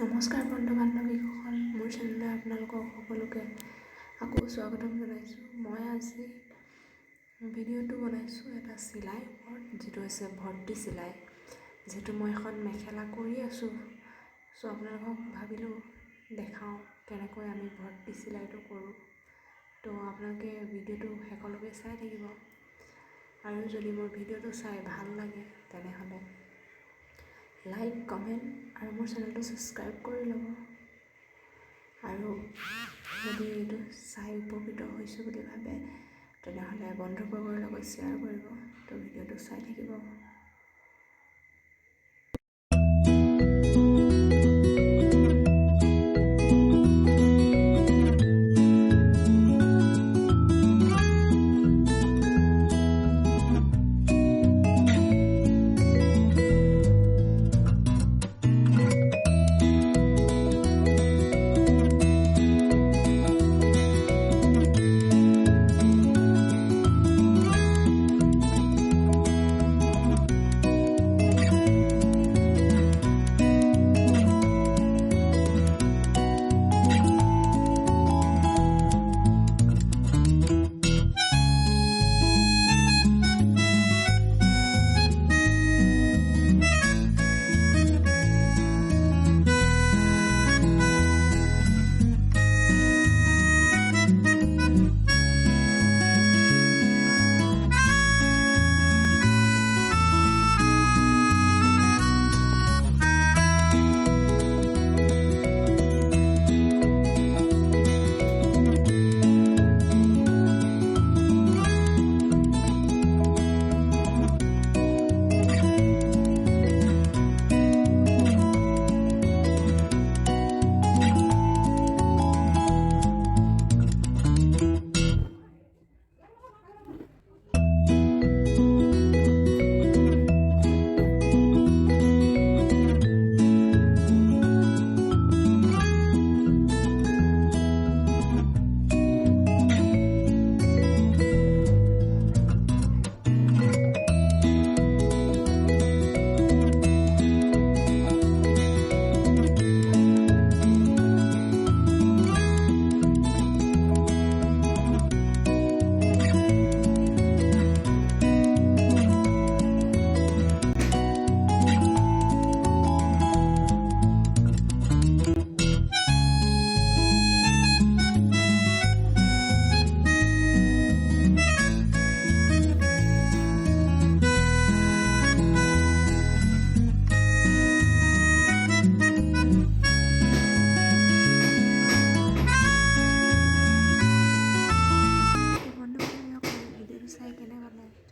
নমস্কাৰ বন্ধু বান্ধৱীসকল, মোৰ চেনেললৈ আপোনালোকক সকলোকে আকৌ স্বাগতম জনাইছোঁ। মই আজি ভিডিঅ'টো বনাইছোঁ এটা চিলাইৰ ওপৰত, যিটো হৈছে ভৰ্তি চিলাই। যিহেতু মই এখন মেখেলা কৰি আছোঁ, আপোনালোকক ভাবিলোঁ দেখাওঁ কেনেকৈ আমি ভৰ্তি চিলাইটো কৰোঁ। তো আপোনালোকে ভিডিঅ'টো শেষলৈকে চাই থাকিব, আৰু যদি মোৰ ভিডিঅ'টো চাই ভাল লাগে তেনেহ'লে লাইক, কমেণ্ট আৰু মোৰ চেনেলটো ছাবস্ক্ৰাইব কৰি ল'ব। আৰু যদি এইটো চাই উপকৃত হৈছোঁ বুলি ভাবে তেনেহ'লে বন্ধুবৰ্গৰ লগত শ্বেয়াৰ কৰিব। তো ভিডিঅ'টো চাই থাকিব।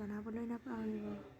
জনাবলৈ নাপাহৰিব।